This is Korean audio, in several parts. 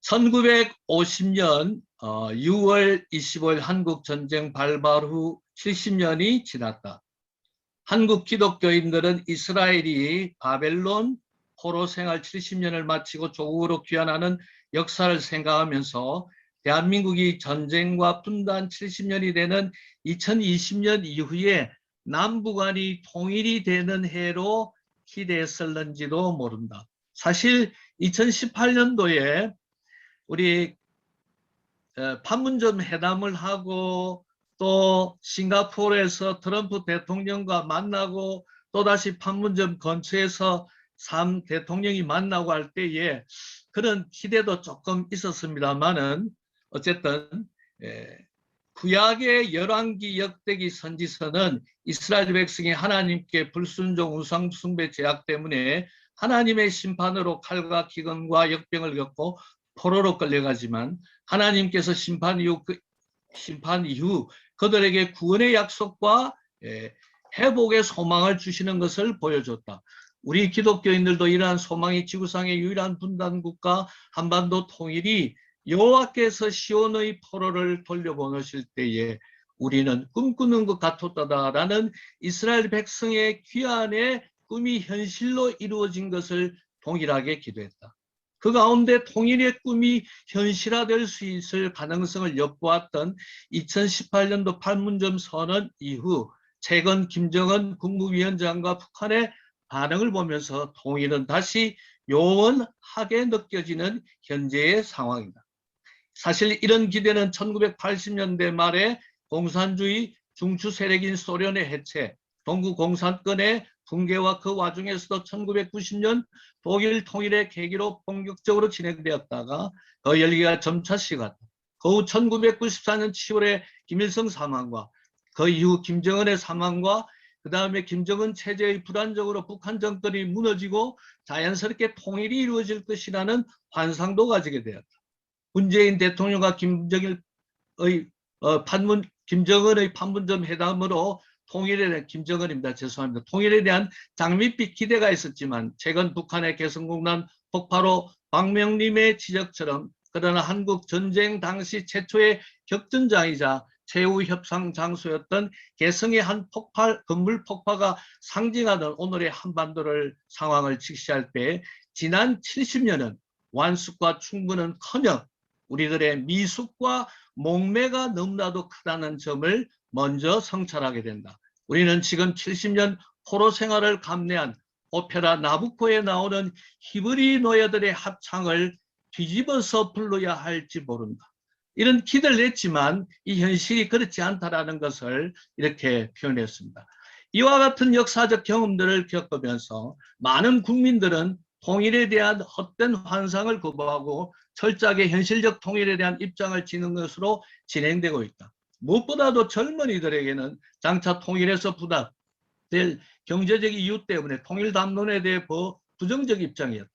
1950년 6월 25일 한국 전쟁 발발 후 70년이 지났다. 한국 기독교인들은 이스라엘이 바벨론 포로 생활 70년을 마치고 조국으로 귀환하는 역사를 생각하면서 대한민국이 전쟁과 분단 70년이 되는 2020년 이후에 남북한이 통일이 되는 해로 기대했을는지도 모른다. 사실 2018년도에 우리 판문점 회담을 하고 또 싱가포르에서 트럼프 대통령과 만나고 또다시 판문점 근처에서 3 대통령이 만나고 할 때에 그런 기대도 조금 있었습니다만은 어쨌든 구약의 열왕기 역대기 선지서는 이스라엘 백성이 하나님께 불순종 우상 숭배 죄악 때문에 하나님의 심판으로 칼과 기근과 역병을 겪고 포로로 끌려가지만 하나님께서 심판 이후 그들에게 구원의 약속과 회복의 소망을 주시는 것을 보여줬다. 우리 기독교인들도 이러한 소망이 지구상의 유일한 분단국가 한반도 통일이 여호와께서 시온의 포로를 돌려보내실 때에 우리는 꿈꾸는 것 같았다라는 이스라엘 백성의 귀환의 꿈이 현실로 이루어진 것을 동일하게 기도했다. 그 가운데 통일의 꿈이 현실화될 수 있을 가능성을 엿보았던 2018년도 판문점 선언 이후 최근 김정은 국무위원장과 북한의 반응을 보면서 통일은 다시 요원하게 느껴지는 현재의 상황이다. 사실 이런 기대는 1980년대 말에 공산주의 중추 세력인 소련의 해체, 동구 공산권의 붕괴와 그 와중에서도 1990년 독일 통일의 계기로 본격적으로 진행되었다가 그 열기가 점차 식었다. 그 후 1994년 7월에 김일성 사망과 그 이후 김정은의 사망과 그 다음에 김정은 체제의 불안정으로 북한 정권이 무너지고 자연스럽게 통일이 이루어질 것이라는 환상도 가지게 되었다. 문재인 대통령과 김정은의 판문점 회담으로 통일에 대한 김정은입니다. 죄송합니다. 통일에 대한 장밋빛 기대가 있었지만 최근 북한의 개성공단 폭파로 박명림의 지적처럼 그러나 한국 전쟁 당시 최초의 격전장이자 최후 협상 장소였던 개성의 한 건물 폭파가 상징하던 오늘의 한반도를 상황을 직시할 때 지난 70년은 완숙과 충분은커녕 우리들의 미숙과 목매가 너무나도 크다는 점을 먼저 성찰하게 된다. 우리는 지금 70년 포로 생활을 감내한 오페라 나부코에 나오는 히브리 노예들의 합창을 뒤집어서 불러야 할지 모른다. 이런 기대를 냈지만 이 현실이 그렇지 않다라는 것을 이렇게 표현했습니다. 이와 같은 역사적 경험들을 겪으면서 많은 국민들은 통일에 대한 헛된 환상을 거부하고 철저하게 현실적 통일에 대한 입장을 지는 것으로 진행되고 있다. 무엇보다도 젊은이들에게는 장차 통일에서 부담될 경제적 이유 때문에 통일 담론에 대해 부정적 입장이었다.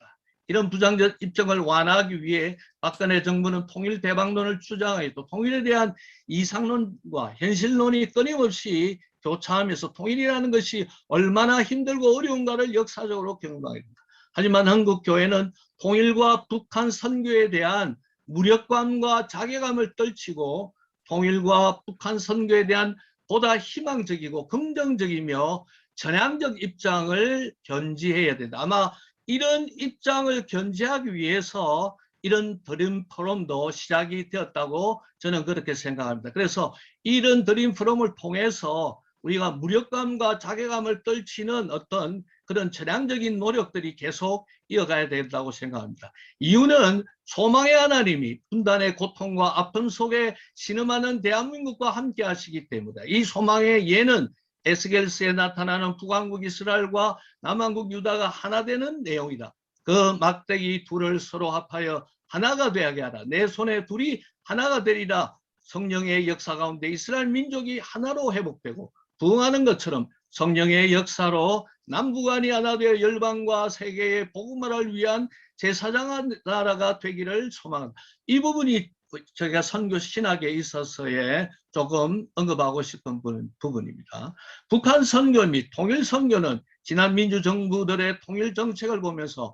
이런 부정적 입장을 완화하기 위해 박근혜 정부는 통일 대박론을 주장하였고 통일에 대한 이상론과 현실론이 끊임없이 교차하면서 통일이라는 것이 얼마나 힘들고 어려운가를 역사적으로 경험하게 됩니다. 하지만 한국 교회는 통일과 북한 선교에 대한 무력감과 자괴감을 떨치고 통일과 북한 선교에 대한 보다 희망적이고 긍정적이며 전향적 입장을 견지해야 된다. 아마 이런 입장을 견지하기 위해서 이런 드림 포럼도 시작이 되었다고 저는 그렇게 생각합니다. 그래서 이런 드림 포럼을 통해서 우리가 무력감과 자괴감을 떨치는 어떤 그런 전향적인 노력들이 계속 이어가야 된다고 생각합니다. 이유는 소망의 하나님이 분단의 고통과 아픔 속에 신음하는 대한민국과 함께 하시기 때문이다. 이 소망의 예는 에스겔서에 나타나는 북왕국 이스라엘과 남왕국 유다가 하나 되는 내용이다. 그 막대기 둘을 서로 합하여 하나가 되게 하라. 내 손에 둘이 하나가 되리라. 성령의 역사 가운데 이스라엘 민족이 하나로 회복되고 부흥하는 것처럼 성령의 역사로 남북한이 하나 되어 열방과 세계의 복음화를 위한 제사장 나라가 되기를 소망합니다. 이 부분이 저희가 선교 신학에 있어서의 조금 언급하고 싶은 부분입니다. 북한 선교 및 통일 선교는 지난 민주정부들의 통일 정책을 보면서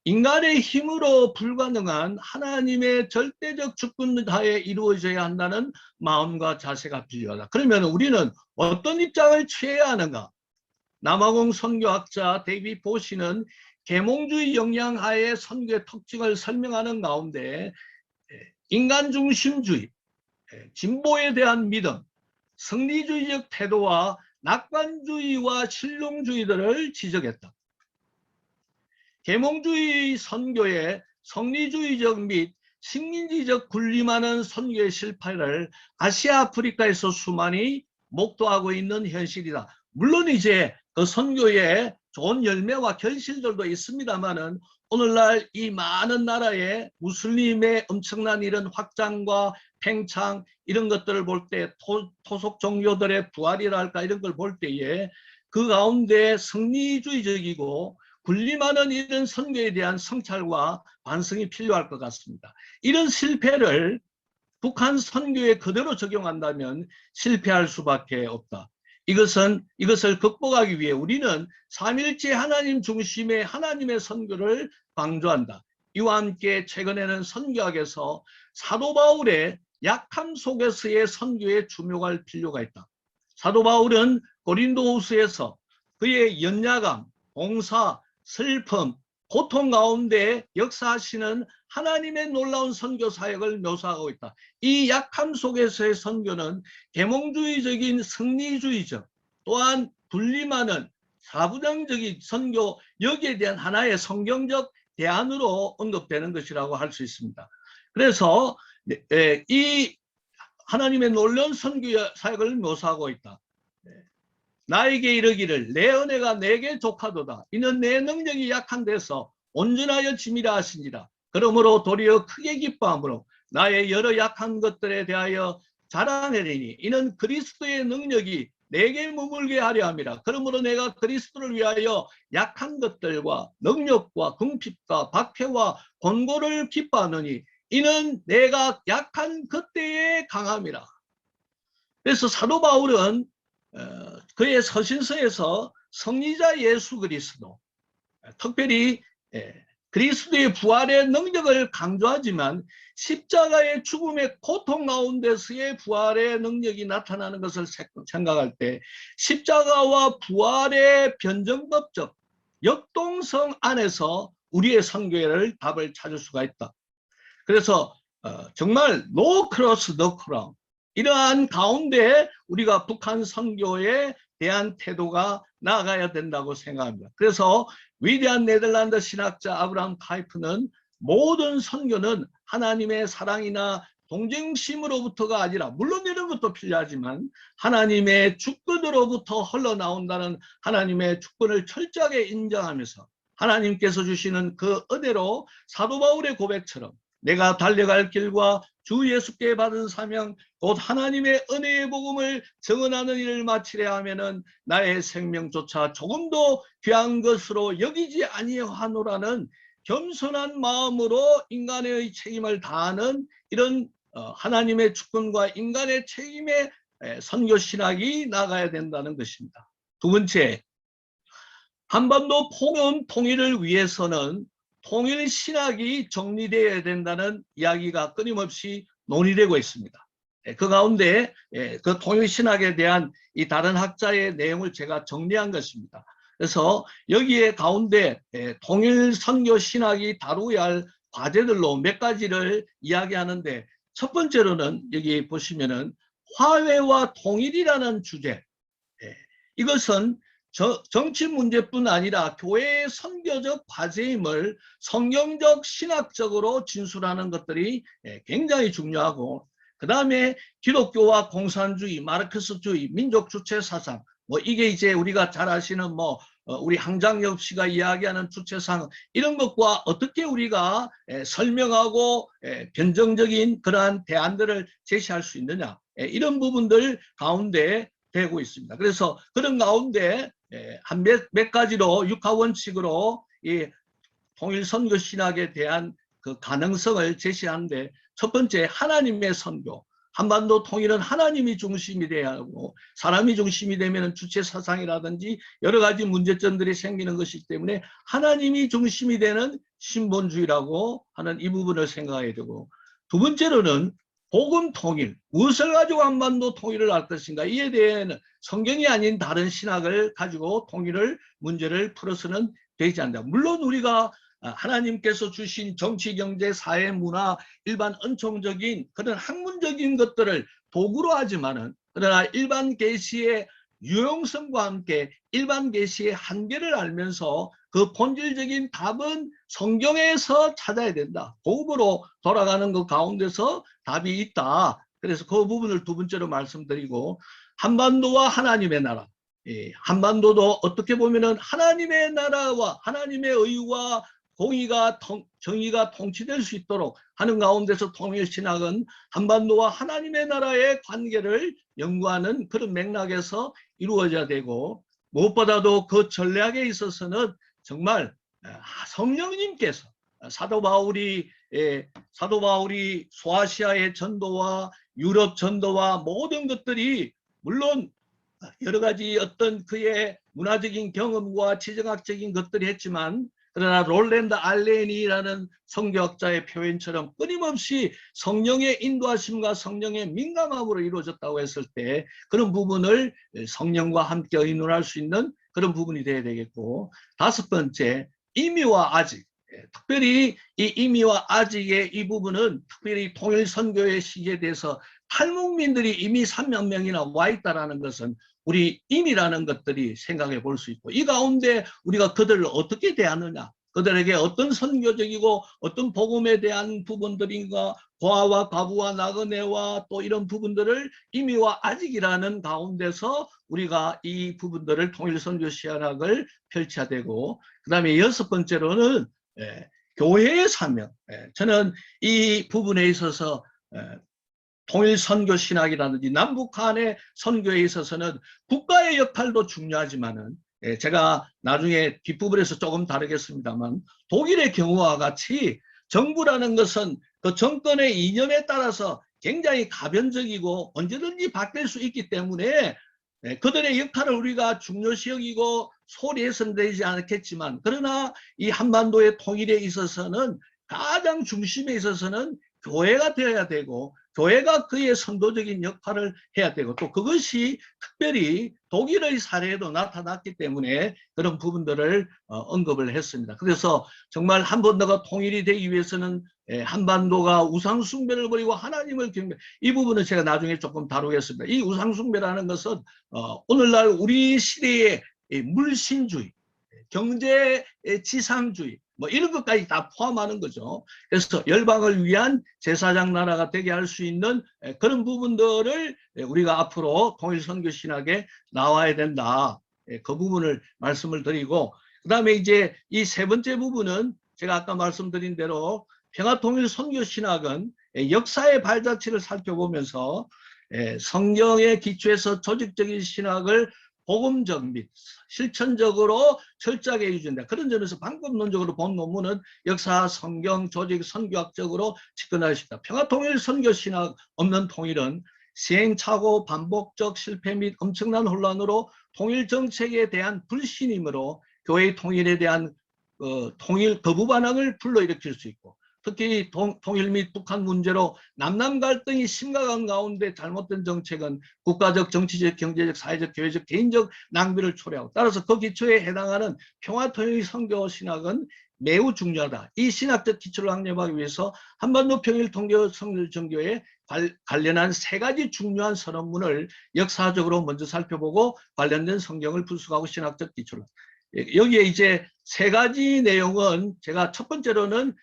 인간의 힘으로 불가능한 하나님의 절대적 주권 하에 이루어져야 한다는 마음과 자세가 필요하다. 그러면 우리는 어떤 입장을 취해야 하는가? 남아공 선교학자 데이비드 보시는 계몽주의 영향하에 선교의 특징을 설명하는 가운데 인간 중심주의, 진보에 대한 믿음, 성리주의적 태도와 낙관주의와 실용주의들을 지적했다. 계몽주의 선교의 성리주의적 및 식민지적 군림하는 선교의 실패를 아시아 아프리카에서 수많이 목도하고 있는 현실이다. 물론 이제 그 선교의 좋은 열매와 결실들도 있습니다만은 오늘날 이 많은 나라의 무슬림의 엄청난 이런 확장과 팽창 이런 것들을 볼 때 토속 종교들의 부활이랄까 이런 걸 볼 때에 그 가운데 성리주의적이고 군림하는 이런 선교에 대한 성찰과 반성이 필요할 것 같습니다. 이런 실패를 북한 선교에 그대로 적용한다면 실패할 수밖에 없다. 이것을 극복하기 위해 우리는 삼일째 하나님 중심의 하나님의 선교를 강조한다. 이와 함께 최근에는 선교학에서 사도 바울의 약함 속에서의 선교에 주목할 필요가 있다. 사도 바울은 고린도후서에서 그의 연약함, 봉사, 슬픔, 고통 가운데 역사하시는 하나님의 놀라운 선교 사역을 묘사하고 있다. 이 약함 속에서의 선교는 계몽주의적인 승리주의적 또한 분림하는 사부장적인 선교 여기에 대한 하나의 성경적 대안으로 언급되는 것이라고 할 수 있습니다. 그래서 이 하나님의 놀라운 선교 사역을 묘사하고 있다. 나에게 이르기를 내 은혜가 내게 족하도다. 이는 내 능력이 약한 데서 온전하여 짐이라 하시니라. 그러므로 도리어 크게 기뻐함으로 나의 여러 약한 것들에 대하여 자랑하리니 이는 그리스도의 능력이 내게 머물게 하려 함이라. 그러므로 내가 그리스도를 위하여 약한 것들과 능력과 궁핍과 박해와 권고를 기뻐하느니 이는 내가 약한 그때의 강함이라. 그래서 사도 바울은 그의 서신서에서 성리자 예수 그리스도, 특별히 그리스도의 부활의 능력을 강조하지만 십자가의 죽음의 고통 가운데서의 부활의 능력이 나타나는 것을 생각할 때 십자가와 부활의 변정법적 역동성 안에서 우리의 선교를 답을 찾을 수가 있다. 그래서 정말 no cross, no crown 이러한 가운데 우리가 북한 선교에 대한 태도가 나아가야 된다고 생각합니다. 그래서 위대한 네덜란드 신학자 아브라함 카이프는 모든 선교는 하나님의 사랑이나 동정심으로부터가 아니라 물론 이런 것도 필요하지만 하나님의 주권으로부터 흘러나온다는 하나님의 주권을 철저하게 인정하면서 하나님께서 주시는 그 은혜로 사도 바울의 고백처럼 내가 달려갈 길과 주 예수께 받은 사명 곧 하나님의 은혜의 복음을 증언하는 일을 마치려 하면은 나의 생명조차 조금도 귀한 것으로 여기지 아니하노라는 겸손한 마음으로 인간의 책임을 다하는 이런 하나님의 주권과 인간의 책임의 선교 신학이 나가야 된다는 것입니다. 두 번째, 한반도 폭염 통일을 위해서는 통일 신학이 정리되어야 된다는 이야기가 끊임없이 논의되고 있습니다. 그 가운데 그 통일 신학에 대한 이 다른 학자의 내용을 제가 정리한 것입니다. 그래서 여기에 가운데 통일 선교 신학이 다루어야 할 과제들로 몇 가지를 이야기하는데 첫 번째로는 여기 보시면은 화해와 통일이라는 주제. 이것은 정치 문제뿐 아니라 교회의 선교적 과제임을 성경적 신학적으로 진술하는 것들이 굉장히 중요하고 그 다음에 기독교와 공산주의, 마르크스주의, 민족주체 사상 뭐 이게 이제 우리가 잘 아시는 뭐 우리 항장엽 씨가 이야기하는 주체상 이런 것과 어떻게 우리가 설명하고 변정적인 그러한 대안들을 제시할 수 있느냐 이런 부분들 가운데 되고 있습니다. 그래서 그런 가운데 한 몇 가지로 육하원칙으로 이 통일 선교 신학에 대한 그 가능성을 제시하는데 첫 번째 하나님의 선교, 한반도 통일은 하나님이 중심이 돼야 하고 사람이 중심이 되면 주체 사상이라든지 여러 가지 문제점들이 생기는 것이기 때문에 하나님이 중심이 되는 신본주의라고 하는 이 부분을 생각해야 되고, 두 번째로는 복음 통일, 무엇을 가지고 한반도 통일을 할 것인가, 이에 대해는 성경이 아닌 다른 신학을 가지고 통일을 문제를 풀어서는 되지 않는다. 물론 우리가 하나님께서 주신 정치, 경제, 사회, 문화, 일반 은총적인 그런 학문적인 것들을 도구로 하지만은, 그러나 일반 계시의 유용성과 함께 일반 계시의 한계를 알면서 그 본질적인 답은 성경에서 찾아야 된다. 복음으로 돌아가는 것 가운데서 답이 있다. 그래서 그 부분을 두 번째로 말씀드리고, 한반도와 하나님의 나라. 한반도도 어떻게 보면은 하나님의 나라와 하나님의 의와 공의가 정의가 통치될 수 있도록 하는 가운데서 통일신학은 한반도와 하나님의 나라의 관계를 연구하는 그런 맥락에서 이루어져야 되고, 무엇보다도 그 전략에 있어서는 정말 성령님께서 사도 바울이 소아시아의 전도와 유럽 전도와 모든 것들이 물론 여러 가지 어떤 그의 문화적인 경험과 지정학적인 것들이 했지만, 그러나 롤랜드 알렌이라는 성경학자의 표현처럼 끊임없이 성령의 인도하심과 성령의 민감함으로 이루어졌다고 했을 때 그런 부분을 성령과 함께 의논할 수 있는 그런 부분이 되어야 되겠고, 다섯 번째, 임의와 아직. 특별히 이 임의와 아직의 이 부분은 특별히 통일선교의 시기에 대해서 탈북민들이 이미 3만 명이나 와 있다는 것은 우리 임의라는 것들이 생각해 볼 수 있고, 이 가운데 우리가 그들을 어떻게 대하느냐, 그들에게 어떤 선교적이고 어떤 복음에 대한 부분들인가, 고아와 과부와 나그네와 또 이런 부분들을 임의와 아직이라는 가운데서 우리가 이 부분들을 통일선교 시학을 펼쳐야 되고, 그 다음에 여섯 번째로는 교회의 사명. 저는 이 부분에 있어서 통일선교 신학이라든지 남북 간의 선교에 있어서는 국가의 역할도 중요하지만은, 제가 나중에 뒷부분에서 조금 다루겠습니다만, 독일의 경우와 같이 정부라는 것은 그 정권의 이념에 따라서 굉장히 가변적이고 언제든지 바뀔 수 있기 때문에 그들의 역할을 우리가 중요시 여기고 소홀히 해서는 되지 않겠지만, 그러나 이 한반도의 통일에 있어서는 가장 중심에 있어서는 교회가 되어야 되고, 교회가 그의 선도적인 역할을 해야 되고, 또 그것이 특별히 독일의 사례에도 나타났기 때문에 그런 부분들을 언급을 했습니다. 그래서 정말 한반도가 통일이 되기 위해서는 한반도가 우상숭배를 버리고 하나님을 경배, 이 부분은 제가 나중에 조금 다루겠습니다. 이 우상숭배라는 것은 오늘날 우리 시대의 물신주의, 경제 지상주의, 뭐 이런 것까지 다 포함하는 거죠. 그래서 열방을 위한 제사장 나라가 되게 할 수 있는 그런 부분들을 우리가 앞으로 통일선교 신학에 나와야 된다. 그 부분을 말씀을 드리고, 그 다음에 이제 이 세 번째 부분은 제가 아까 말씀드린 대로 평화통일선교 신학은 역사의 발자취를 살펴보면서 성경의 기초에서 조직적인 신학을 복음적 및 실천적으로 철저하게 유지한다. 그런 점에서 방법론적으로 본 논문은 역사, 성경, 조직, 선교학적으로 집권할 수 있다. 평화통일 선교신학 없는 통일은 시행착오, 반복적 실패 및 엄청난 혼란으로 통일 정책에 대한 불신임으로 교회의 통일에 대한 통일 거부 반응을 불러일으킬 수 있고, 특히 통일 및 북한 문제로 남남 갈등이 심각한 가운데 잘못된 정책은 국가적, 정치적, 경제적, 사회적, 교회적, 개인적 낭비를 초래하고, 따라서 그 기초에 해당하는 평화통일 선교 신학은 매우 중요하다. 이 신학적 기초를 확립하기 위해서 한반도 평일 통교 선교 정교에 관련한 세 가지 중요한 선언문을 역사적으로 먼저 살펴보고 관련된 성경을 분석하고 신학적 기초를. 여기에 이제 세 가지 내용은 제가 첫 번째로는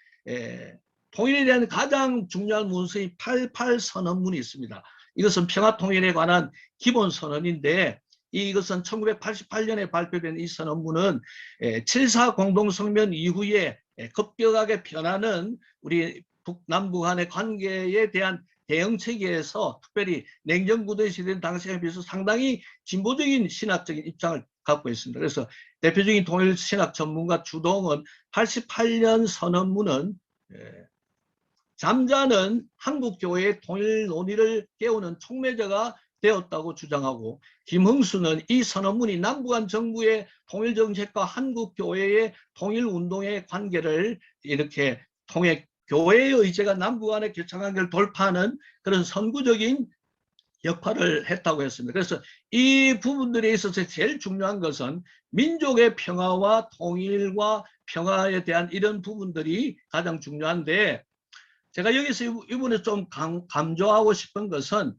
통일에 대한 가장 중요한 문서인 88 선언문이 있습니다. 이것은 평화통일에 관한 기본 선언인데, 이것은 1988년에 발표된 이 선언문은 7.4 공동성명 이후에 급격하게 변하는 우리 북남북 간의 관계에 대한 대응 체계에서 특별히 냉전구도에 시대된 당시에 비해서 상당히 진보적인 신학적인 입장을 갖고 있습니다. 그래서 대표적인 통일 신학 전문가 주동은 88년 선언문은 잠자는 한국교회의 통일 논의를 깨우는 촉매자가 되었다고 주장하고, 김흥수는 이 선언문이 남북한 정부의 통일정책과 한국교회의 통일운동의 관계를 이렇게 통해 교회의 의제가 남북한의 교차관계를 돌파하는 그런 선구적인 역할을 했다고 했습니다. 그래서 이 부분들에 있어서 제일 중요한 것은 민족의 평화와 통일과 평화에 대한 이런 부분들이 가장 중요한데, 제가 여기서 이번에 좀 강조하고 싶은 것은,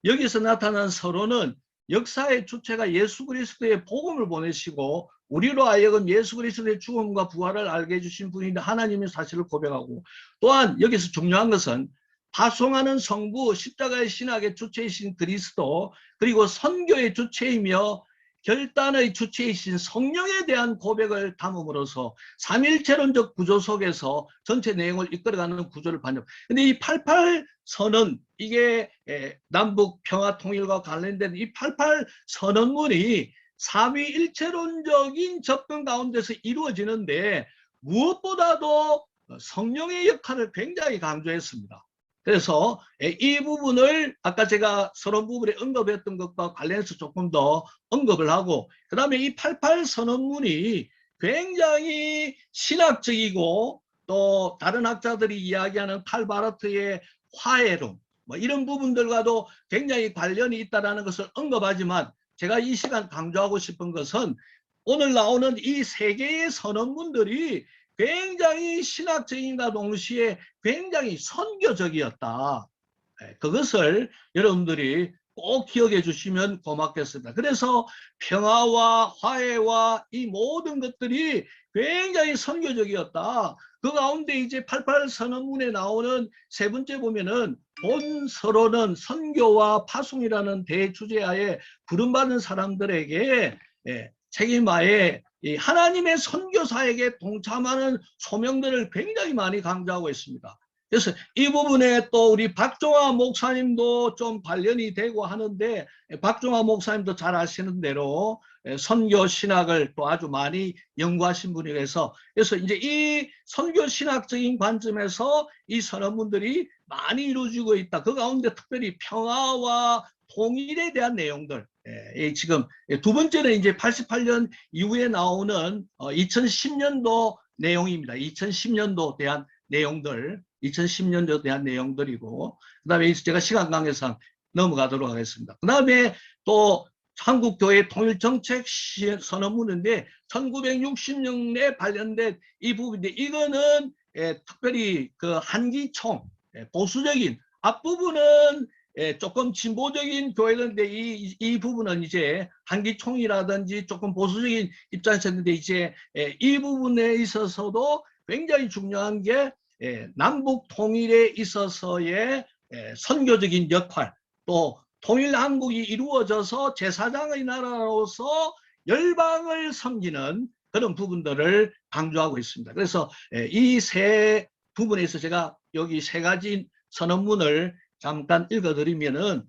여기서 나타난 서론은 역사의 주체가 예수 그리스도의 복음을 보내시고 우리로 하여금 예수 그리스도의 죽음과 부활을 알게 해주신 분인데 하나님의 사실을 고백하고, 또한 여기서 중요한 것은 파송하는 성부, 십자가의 신학의 주체이신 그리스도, 그리고 선교의 주체이며 결단의 주체이신 성령에 대한 고백을 담음으로써 삼일체론적 구조 속에서 전체 내용을 이끌어가는 구조를 반영. 근데 이 88 선언, 이게 남북 평화 통일과 관련된 이 88 선언문이 삼위일체론적인 접근 가운데서 이루어지는데 무엇보다도 성령의 역할을 굉장히 강조했습니다. 그래서 이 부분을 아까 제가 서론 부분에 언급했던 것과 관련해서 조금 더 언급을 하고, 그 다음에 이 88 선언문이 굉장히 신학적이고 또 다른 학자들이 이야기하는 칼바르트의 화해론, 뭐 이런 부분들과도 굉장히 관련이 있다는 것을 언급하지만, 제가 이 시간 강조하고 싶은 것은 오늘 나오는 이 세 개의 선언문들이 굉장히 신학적인과 동시에 굉장히 선교적이었다. 그것을 여러분들이 꼭 기억해 주시면 고맙겠습니다. 그래서 평화와 화해와 이 모든 것들이 굉장히 선교적이었다. 그 가운데 이제 88 선언문에 나오는 세 번째 보면은 본 서로는 선교와 파송이라는 대주제하에 부름받은 사람들에게 책임하에 하나님의 선교사에게 동참하는 소명들을 굉장히 많이 강조하고 있습니다. 그래서 이 부분에 또 우리 박종화 목사님도 좀 관련이 되고 하는데, 박종화 목사님도 잘 아시는 대로 선교 신학을 또 아주 많이 연구하신 분이라서, 그래서 이제 이 선교 신학적인 관점에서 이 선언문들이 많이 이루어지고 있다. 그 가운데 특별히 평화와 통일에 대한 내용들, 지금 두 번째는 이제 88년 이후에 나오는 2010년도 내용입니다. 2010년도 대한 내용들, 2010년도에 대한 내용들이고, 그 다음에 제가 시간 관계상 넘어가도록 하겠습니다. 그 다음에 또 한국교회 통일정책 선언문인데 1960년에 발견된 이 부분인데, 이거는 특별히 그 한기총, 보수적인, 앞부분은 조금 진보적인 교회인데 이 부분은 이제 한기총이라든지 조금 보수적인 입장이었는데, 이제 이 부분에 있어서도 굉장히 중요한 게 남북 통일에 있어서의 선교적인 역할, 또 통일 한국이 이루어져서 제4장의 나라로서 열방을 섬기는 그런 부분들을 강조하고 있습니다. 그래서 이 세 부분에서 제가 여기 세 가지 선언문을 잠깐 읽어드리면은,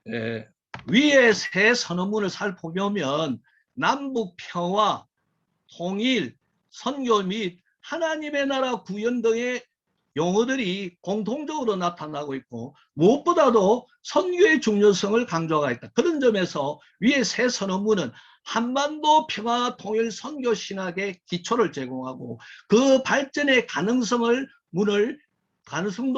위에 세 선언문을 살펴보면 남북 평화, 통일, 선교 및 하나님의 나라 구현 등의 용어들이 공통적으로 나타나고 있고, 무엇보다도 선교의 중요성을 강조하고 있다. 그런 점에서 위에 세 선언문은 한반도 평화 통일 선교 신학의 기초를 제공하고 그 발전의 가능성도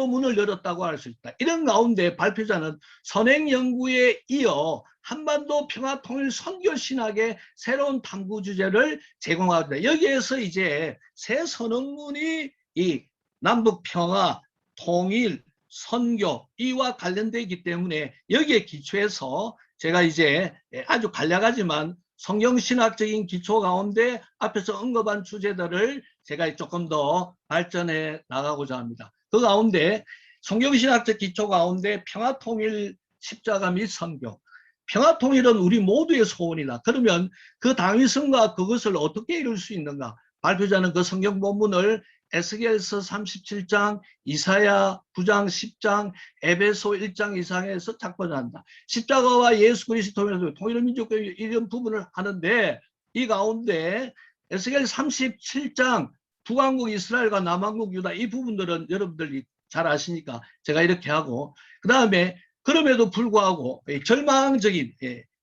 문을 열었다고 할 수 있다. 이런 가운데 발표자는 선행 연구에 이어 한반도 평화 통일 선교 신학의 새로운 탐구 주제를 제공하다. 여기에서 이제 새 선언문이 이 남북 평화, 통일, 선교 이와 관련되기 때문에 여기에 기초해서 제가 이제 아주 간략하지만 성경신학적인 기초 가운데 앞에서 언급한 주제들을 제가 조금 더 발전해 나가고자 합니다. 그 가운데 성경신학적 기초 가운데 평화통일, 십자가 및 선교. 평화통일은 우리 모두의 소원이다. 그러면 그 당위성과 그것을 어떻게 이룰 수 있는가? 발표자는 그 성경 본문을 에스겔서 37장, 이사야 9장, 10장, 에베소 1장 이상에서 작본한다. 십자가와 예수 그리스도의 통일의 민족교회 이런 부분을 하는데, 이 가운데 에스겔 37장 북왕국 이스라엘과 남왕국 유다 이 부분들은 여러분들이 잘 아시니까 제가 이렇게 하고, 그 다음에 그럼에도 불구하고 절망적인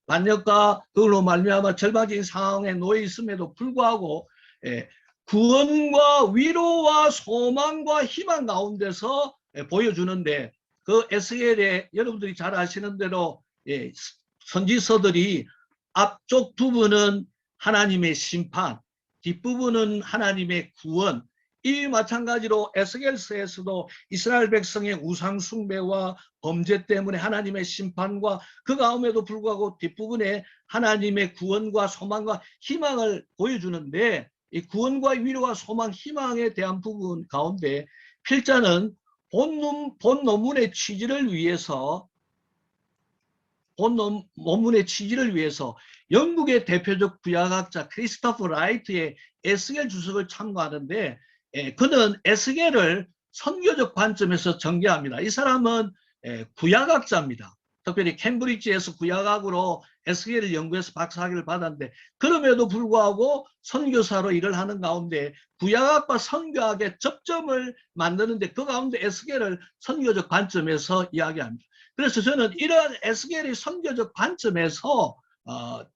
반역과 그걸로 말미암아 절망적인 상황에 놓여 있음에도 불구하고 구원과 위로와 소망과 희망 가운데서 보여주는데, 그 에스겔에 여러분들이 잘 아시는 대로 선지서들이 앞쪽 부분은 하나님의 심판, 뒷부분은 하나님의 구원, 이 마찬가지로 에스겔서에서도 이스라엘 백성의 우상 숭배와 범죄 때문에 하나님의 심판과 그 가운데도 불구하고 뒷부분에 하나님의 구원과 소망과 희망을 보여주는데, 이 구원과 위로와 소망, 희망에 대한 부분 가운데 필자는 본 논문의 취지를 위해서 논문의 취지를 위해서 영국의 대표적 구약학자 크리스토퍼 라이트의 에스겔 주석을 참고하는데, 그는 에스겔을 선교적 관점에서 전개합니다. 이 사람은 구약학자입니다. 특별히 캠브리지에서 구약학으로 에스겔을 연구해서 박사학위를 받았는데, 그럼에도 불구하고 선교사로 일을 하는 가운데 구약학과 선교학의 접점을 만드는데, 그 가운데 에스겔을 선교적 관점에서 이야기합니다. 그래서 저는 이러한 에스겔의 선교적 관점에서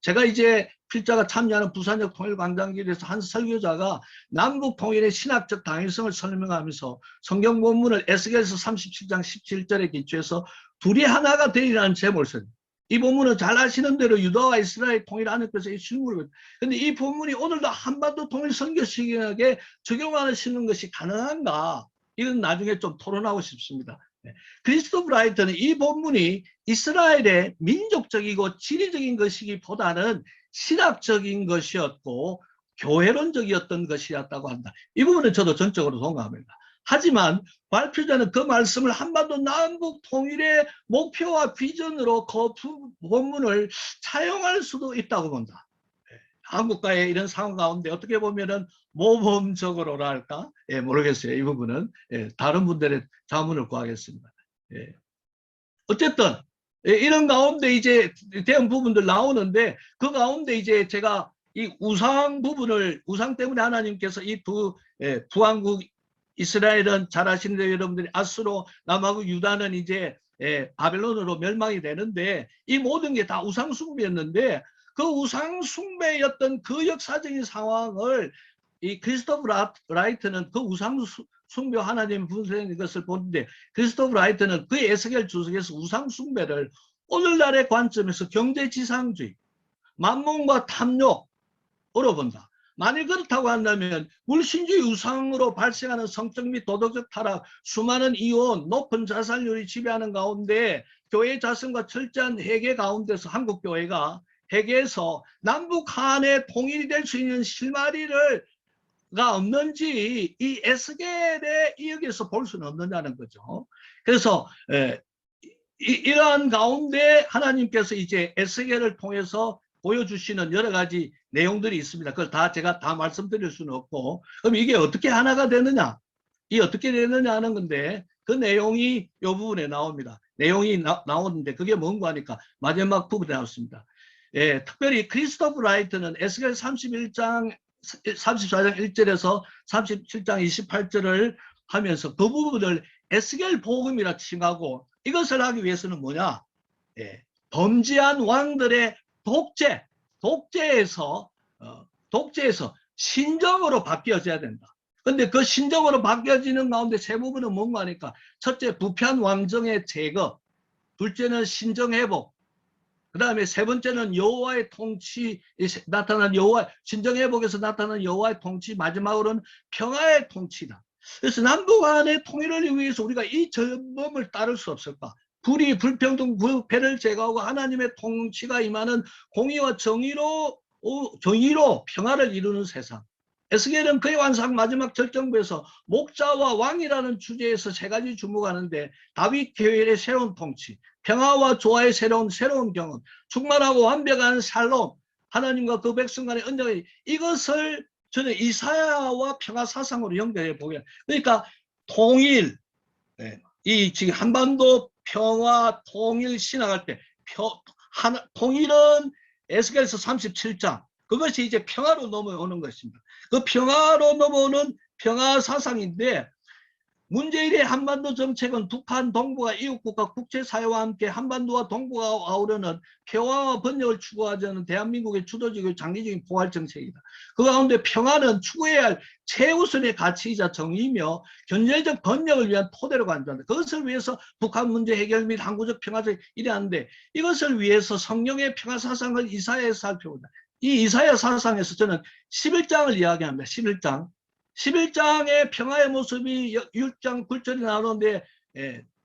제가 이제 필자가 참여하는 부산역 통일광장길에서 한 설교자가 남북 통일의 신학적 당위성을 설명하면서 성경 본문을 에스겔서 37장 17절에 기초해서 둘이 하나가 되리라는 제목을 써요. 이 본문은 잘 아시는 대로 유다와 이스라엘 통일하는 것에 실물을, 근데 이 본문이 오늘도 한반도 통일 선교 시기에 적용하는 것이 가능한가? 이건 나중에 좀 토론하고 싶습니다. 크리스토프 라이트는 이 본문이 이스라엘의 민족적이고 지리적인 것이기보다는 신학적인 것이었고 교회론적이었던 것이었다고 한다. 이 부분은 저도 전적으로 동감합니다. 하지만 발표자는 그 말씀을 한반도 남북 통일의 목표와 비전으로 그 본문을 차용할 수도 있다고 본다. 한국과의 이런 상황 가운데 어떻게 보면은 모범적으로랄까? 모르겠어요. 이 부분은 다른 분들의 자문을 구하겠습니다. 어쨌든 이런 가운데 이제 대응 부분들 나오는데, 그 가운데 이제 제가 이 우상 부분을, 우상 때문에 하나님께서 이 부왕국 이스라엘은 잘 아시는 대로 여러분들이 아수로, 남하고 유다는 이제 바벨론으로 멸망이 되는데, 이 모든 게 다 우상 숭배였는데, 그 우상 숭배였던 그 역사적인 상황을 이 크리스토프 라이트는 그 우상 숭배 하나님 분쇄인 것을 보는데, 크리스토프 라이트는 그 에스겔 주석에서 우상 숭배를 오늘날의 관점에서 경제지상주의, 만몬과 탐욕으로 본다. 만일 그렇다고 한다면 물신주의 우상으로 발생하는 성적 및 도덕적 타락, 수많은 이혼, 높은 자살률이 지배하는 가운데 교회 자선과 철저한 회개 가운데서 한국 교회가 회개해서 남북 한의 통일이 될 수 있는 실마리를 가 없는지 이 에스겔의 이역에서 볼 수는 없느냐는 거죠. 그래서 이러한 가운데 하나님께서 이제 에스겔을 통해서 보여주시는 여러 가지 내용들이 있습니다. 그걸 다 제가 다 말씀드릴 수는 없고, 그럼 이게 어떻게 하나가 되느냐, 이 어떻게 되느냐 하는 건데, 그 내용이 이 부분에 나옵니다. 내용이 나오는데 그게 뭔가 하니까 마지막 부분에 나왔습니다. 특별히 크리스토프 라이트는 에스겔 34장 1절에서 37장 28절을 하면서 그 부분을 에스겔 복음이라 칭하고, 이것을 하기 위해서는 뭐냐? 범죄한 왕들의 독재에서 신정으로 바뀌어져야 된다. 근데 그 신정으로 바뀌어지는 가운데 세 부분은 뭔가 하니까, 첫째 부패한 왕정의 제거, 둘째는 신정 회복, 그 다음에 세 번째는 여호와의 통치, 나타난 여호와, 신정 회복에서 나타난 여호와의 통치, 마지막으로는 평화의 통치다. 그래서 남북 간의 통일을 위해서 우리가 이 전범을 따를 수 없을까? 불의, 불평등, 부패를 제거하고 하나님의 통치가 임하는 공의와 정의로 평화를 이루는 세상. 에스겔은 그의 완상 마지막 절정부에서 목자와 왕이라는 주제에서 세 가지 주목하는데, 다윗 계열의 새로운 통치, 평화와 조화의 새로운 경험, 충만하고 완벽한 샬롬, 하나님과 그 백성 간의 언약이, 이것을 저는 이사야와 평화 사상으로 연결해 보게. 그러니까 통일, 이 지금 한반도 평화 통일 신학할 때 통일은 에스겔서 37장, 그것이 이제 평화로 넘어오는 것입니다. 그 평화로 넘어오는 평화 사상인데, 문재인의 한반도 정책은 북한 동북아 이웃국가 국제사회와 함께 한반도와 동북아 아우르는 평화와 번영을 추구하자는 대한민국의 주도적이고 장기적인 포괄 정책이다. 그 가운데 평화는 추구해야 할 최우선의 가치이자 정의이며 견제적 번영을 위한 토대로 간주한다. 그것을 위해서 북한 문제 해결 및 항구적 평화적 일하는데 이것을 위해서 성령의 평화사상을 이사야에서 살펴본다. 이 이사야 사상에서 저는 11장을 이야기합니다. 11장. 11장의 평화의 모습이 6장 9절이 나오는데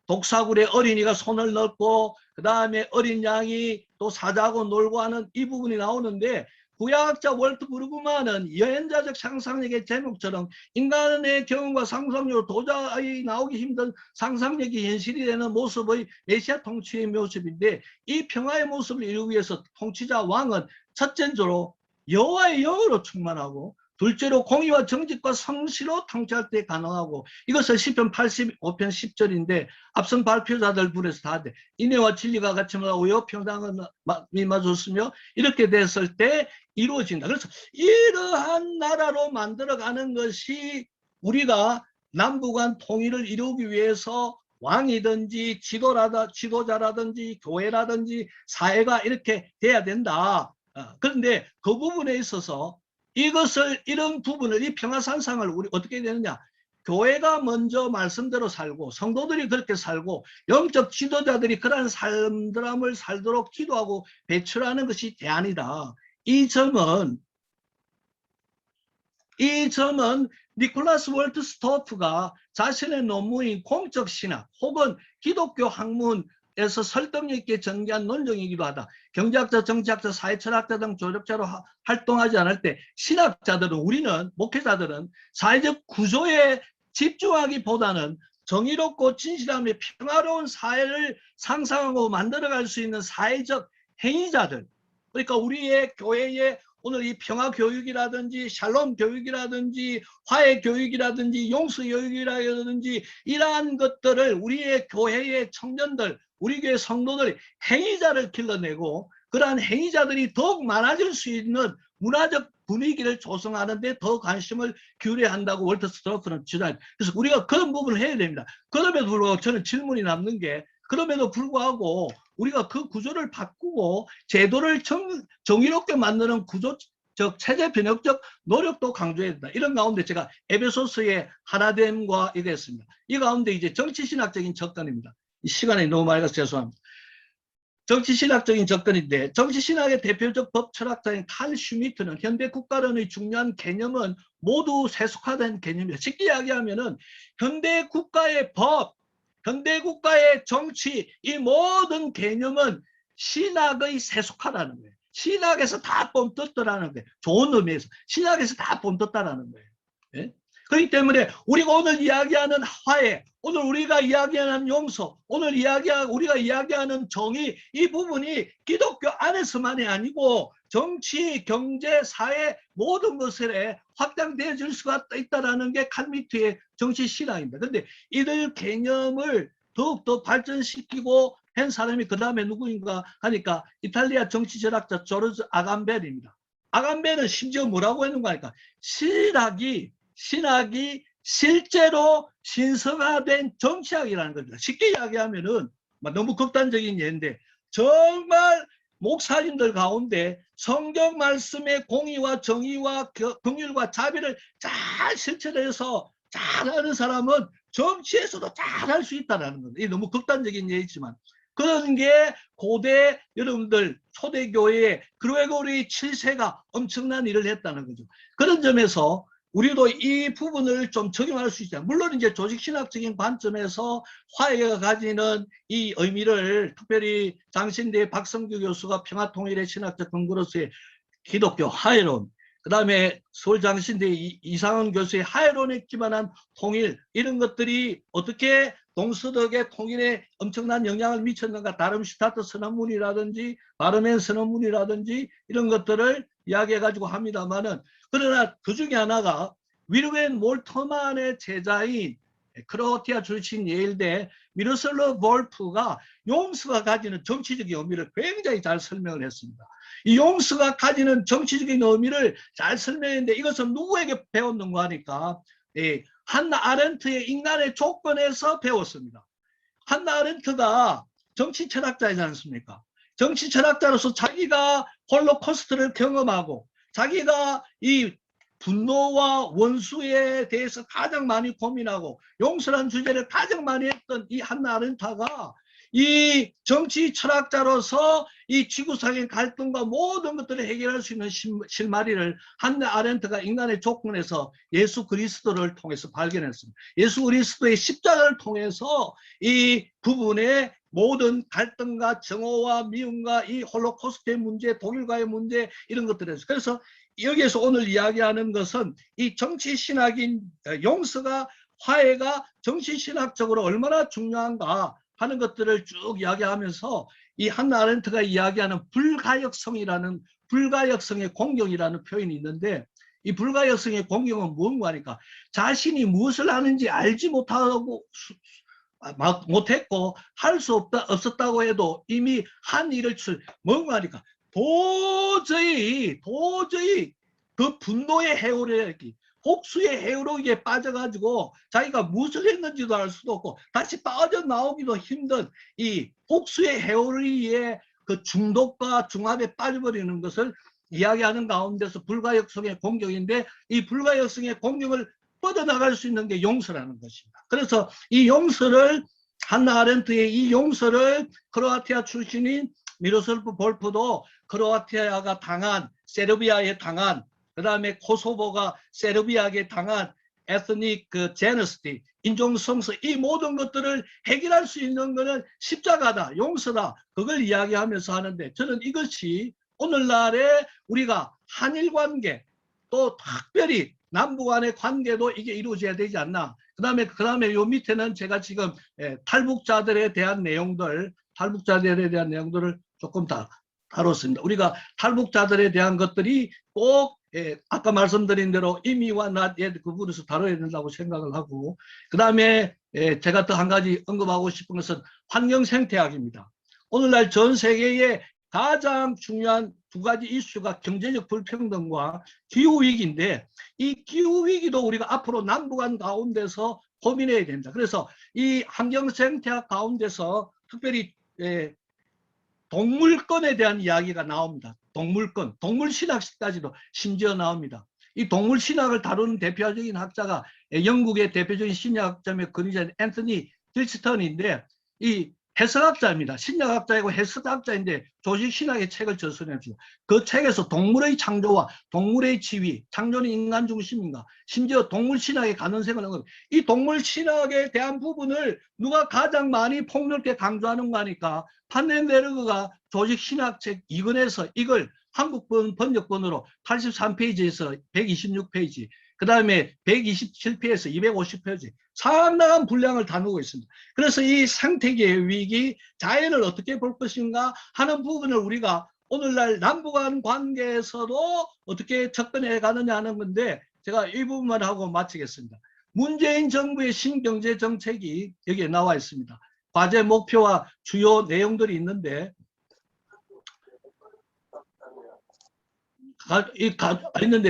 독사굴에 어린이가 손을 넣고 그 다음에 어린 양이 또 사자하고 놀고 하는 이 부분이 나오는데 구약학자 월트 브루그만은 여행자적 상상력의 제목처럼 인간의 경험과 상상력으로 도저히 나오기 힘든 상상력이 현실이 되는 모습의 메시아 통치의 모습인데 이 평화의 모습을 이루기 위해서 통치자 왕은 첫째로 여호와의 영으로 충만하고 둘째로 공의와 정직과 성실로 통치할 때 가능하고 이것을 시편 85편 10절인데 앞선 발표자들 불에서 다 돼. 인애와 진리가 같이 하고 평당은 이루어졌으며 이렇게 됐을 때 이루어진다. 그래서 이러한 나라로 만들어가는 것이 우리가 남북한 통일을 이루기 위해서 왕이든지 지도자라든지 교회라든지 사회가 이렇게 돼야 된다. 그런데 그 부분에 있어서 이런 부분을 이 평화산상을 우리 어떻게 되느냐, 교회가 먼저 말씀대로 살고 성도들이 그렇게 살고 영적 지도자들이 그러한 삶을 살도록 기도하고 배출하는 것이 대안이다. 이 점은 니콜라스 월트 스토프가 자신의 논문인 공적 신학 혹은 기독교 학문에서 설득력 있게 전개한 논정이기도 하다. 경제학자, 정치학자, 사회철학자 등 조력자로 활동하지 않을 때 신학자들은, 우리는 목회자들은 사회적 구조에 집중하기보다는 정의롭고 진실하며 평화로운 사회를 상상하고 만들어갈 수 있는 사회적 행위자들, 그러니까 우리의 교회의 오늘 이 평화 교육이라든지 샬롬 교육이라든지 화해 교육이라든지 용서 교육이라든지 이러한 것들을 우리의 교회의 청년들, 우리 교회 성도들 행위자를 길러내고 그러한 행위자들이 더욱 많아질 수 있는 문화적 분위기를 조성하는 데 더 관심을 기울여야 한다고 월터 스토프는 주장합니다. 그래서 우리가 그런 부분을 해야 됩니다. 그럼에도 불구하고 저는 질문이 남는 게, 그럼에도 불구하고 우리가 그 구조를 바꾸고 제도를 정의롭게 만드는 구조적 체제 변혁적 노력도 강조해야 된다. 이런 가운데 제가 에베소서의 하나됨과 이랬습니다. 이 가운데 이제 정치신학적인 접근입니다. 이 시간이 너무 많이 가서 죄송합니다. 정치신학적인 접근인데, 정치신학의 대표적 법철학자인 칼 슈미트는 현대 국가론의 중요한 개념은 모두 세속화된 개념입니다. 쉽게 이야기하면은 현대 국가의 법, 현대 국가의 정치, 이 모든 개념은 신학의 세속화라는 거예요. 신학에서 다 뽐떴다라는 거예요. 좋은 의미에서 신학에서 다 뽐떴다라는 거예요. 예? 그렇기 때문에 우리가 오늘 이야기하는 화해, 오늘 우리가 이야기하는 용서, 오늘 우리가 이야기하는 정의, 이 부분이 기독교 안에서만이 아니고 정치, 경제, 사회 모든 것에 확장되어질 수가 있다는 게 칼미트의 정치 신앙입니다. 그런데 이들 개념을 더욱더 발전시키고 한 사람이 그 다음에 누구인가 하니까 이탈리아 정치 철학자 조르즈 아감벨입니다. 아감벨은 심지어 뭐라고 했는가 하니까 신학이 실제로 신성화된 정치학이라는 겁니다. 쉽게 이야기하면은 너무 극단적인 예인데, 정말 목사님들 가운데 성경 말씀의 공의와 정의와 긍휼과 자비를 잘 실천해서 잘하는 사람은 정치에서도 잘할 수 있다는 겁니다. 이게 너무 극단적인 예이지만 그런 게 고대 여러분들 초대교회의 그레고리 7세가 엄청난 일을 했다는 거죠. 그런 점에서 우리도 이 부분을 좀 적용할 수 있다. 물론 이제 조직신학적인 관점에서 화해가 가지는 이 의미를 특별히 장신대 박성규 교수가 평화통일의 신학적 근거로서의 기독교 화해론, 그 다음에 서울장신대 이상원 교수의 화해론에 기반한 통일, 이런 것들이 어떻게 동서독의 통일에 엄청난 영향을 미쳤는가, 다름슈타트 선언문이라든지 바르멘 선언문이라든지 이런 것들을 이야기해가지고 합니다만은, 그러나 그 중에 하나가 윌helm 몰터만의 제자인 크로아티아 출신 예일대 미로슬라브 볼프가 용서가 가지는 정치적인 의미를 굉장히 잘 설명을 했습니다. 이 용서가 가지는 정치적인 의미를 잘 설명했는데 이것은 누구에게 배웠는가 하니까 한나 아렌트의 인간의 조건에서 배웠습니다. 한나 아렌트가 정치 철학자이지 않습니까? 정치 철학자로서 자기가 홀로코스트를 경험하고 자기가 이 분노와 원수에 대해서 가장 많이 고민하고 용서라는 주제를 가장 많이 했던 이 한나 아렌트가 이 정치 철학자로서 이 지구상의 갈등과 모든 것들을 해결할 수 있는 실마리를 한나 아렌트가 인간의 조건에서 예수 그리스도를 통해서 발견했습니다. 예수 그리스도의 십자가를 통해서 이 부분의 모든 갈등과 정오와 미움과 이 홀로코스트의 문제, 독일과의 문제 이런 것들에서 그래서 여기에서 오늘 이야기하는 것은 이 정치신학인 용서가 화해가 정치신학적으로 얼마나 중요한가 하는 것들을 쭉 이야기하면서 이 한나 아렌트가 이야기하는 불가역성이라는 불가역성의 공경이라는 표현이 있는데 이 불가역성의 공경은 뭔가 하니까 자신이 무엇을 하는지 알지 못했고 할 수 없었다고 해도 이미 한 일을 뭔가 하니까 도저히 그 분노의 해오르기 복수의 해오르기에 빠져가지고 자기가 무엇을 했는지도 알 수도 없고 다시 빠져나오기도 힘든 이 복수의 해오르기에 그 중독과 중압에 빠져버리는 것을 이야기하는 가운데서 불가역성의 공격인데 이 불가역성의 공격을 뻗어나갈 수 있는 게 용서라는 것입니다. 그래서 이 용서를 한나 아렌트의 이 용서를 크로아티아 출신인 미로슬프 볼프도 크로아티아가 당한 세르비아에 당한 그 다음에 코소보가 세르비아에 당한 에스닉 그 제너시티 인종성서 이 모든 것들을 해결할 수 있는 것은 십자가다 용서다 그걸 이야기하면서 하는데 저는 이것이 오늘날에 우리가 한일 관계 또 특별히 남북 간의 관계도 이게 이루어져야 되지 않나. 그 다음에 요 밑에는 제가 지금 탈북자들에 대한 내용들을 조금 다 다뤘습니다. 우리가 탈북자들에 대한 것들이 꼭 아까 말씀드린 대로 임의와 낫의 구분에서 다뤄야 된다고 생각을 하고 그 다음에 제가 또 한 가지 언급하고 싶은 것은 환경생태학입니다. 오늘날 전 세계에 가장 중요한 두 가지 이슈가 경제적 불평등과 기후위기인데 이 기후위기도 우리가 앞으로 남북한 가운데서 고민해야 된다. 그래서 이 환경생태학 가운데서 특별히 동물권에 대한 이야기가 나옵니다. 동물권, 동물신학까지도 심지어 나옵니다. 이 동물신학을 다루는 대표적인 학자가 영국의 대표적인 심리학자의 근위자인 앤서니 딜스턴인데 이 해석학자입니다. 심리학자이고 해석학자인데 조직신학의 책을 저술했죠. 그 책에서 동물의 창조와 동물의 지위, 창조는 인간 중심인가, 심지어 동물신학의 가능성을 이 동물신학에 대한 부분을 누가 가장 많이 폭넓게 강조하는가 하니까 판넨베르그가 조직신학책 2권에서 이걸 한국번 번역본으로 83페이지에서 126페이지 그 다음에 127페이지에서 250페이지 상당한 분량을 다루고 있습니다. 그래서 이 생태계의 위기, 자연을 어떻게 볼 것인가 하는 부분을 우리가 오늘날 남북한 관계에서도 어떻게 접근해 가느냐 하는 건데 제가 이 부분만 하고 마치겠습니다. 문재인 정부의 신경제 정책이 여기에 나와 있습니다. 과제 목표와 주요 내용들이 있는데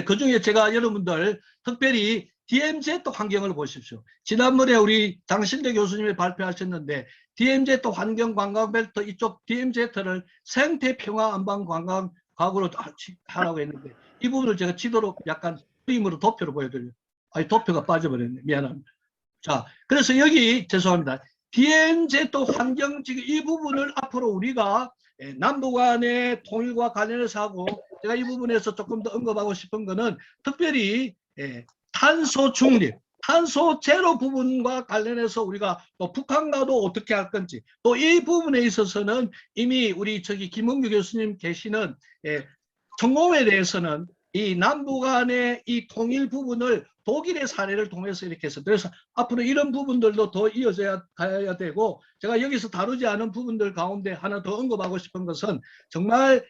그 중에 제가 여러분들 특별히 DMZ 환경을 보십시오. 지난번에 우리 장신대 교수님이 발표하셨는데 DMZ 환경관광벨트 이쪽 DMZ를 생태평화 안방관광각으로 하라고 했는데 이 부분을 제가 지도로 약간 그림으로 도표로 보여드려요. 아니 도표가 빠져버렸네. 미안합니다. 자, 그래서 여기 죄송합니다. DMZ 환경 지금 이 부분을 앞으로 우리가 남북 간의 통일과 관련해서 하고 제가 이 부분에서 조금 더 언급하고 싶은 거는 특별히 탄소 중립, 탄소 제로 부분과 관련해서 우리가 또 북한과도 어떻게 할 건지 또 이 부분에 있어서는 이미 우리 김은규 교수님 계시는 전공에 대해서는 이 남북 간의 이 통일 부분을 독일의 사례를 통해서 이렇게 해서 그래서 앞으로 이런 부분들도 더 이어져야 가야 되고 제가 여기서 다루지 않은 부분들 가운데 하나 더 언급하고 싶은 것은 정말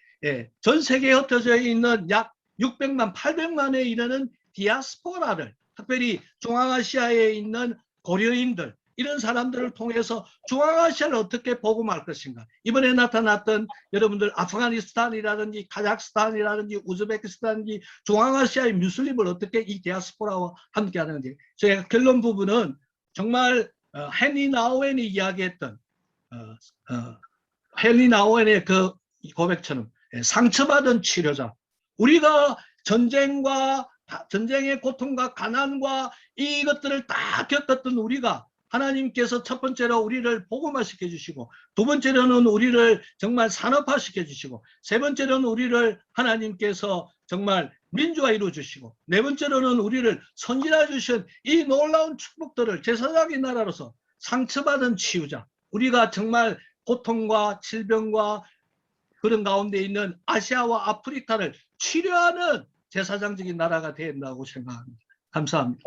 전 세계에 흩어져 있는 약 600만, 800만에 이르는 디아스포라를 특별히 중앙아시아에 있는 고려인들 이런 사람들을 통해서 중앙아시아를 어떻게 복음할 것인가. 이번에 나타났던 여러분들 아프가니스탄이라든지 카자흐스탄이라든지 우즈베키스탄이라든지 중앙아시아의 무슬림을 어떻게 이 디아스포라와 함께 하는지. 제가 결론 부분은 정말 헨리 나우엔이 이야기했던 헨리 나우엔의 그 고백처럼 상처받은 치료자. 우리가 전쟁의 고통과 가난과 이것들을 다 겪었던 우리가 하나님께서 첫 번째로 우리를 복음화시켜 주시고, 두 번째로는 우리를 정말 산업화시켜 주시고, 세 번째로는 우리를 하나님께서 정말 민주화 이루어 주시고, 네 번째로는 우리를 선진화 주신 이 놀라운 축복들을 제사장의 나라로서 상처받은 치유자, 우리가 정말 고통과 질병과 그런 가운데 있는 아시아와 아프리카를 치료하는 제사장적인 나라가 된다고 생각합니다. 감사합니다.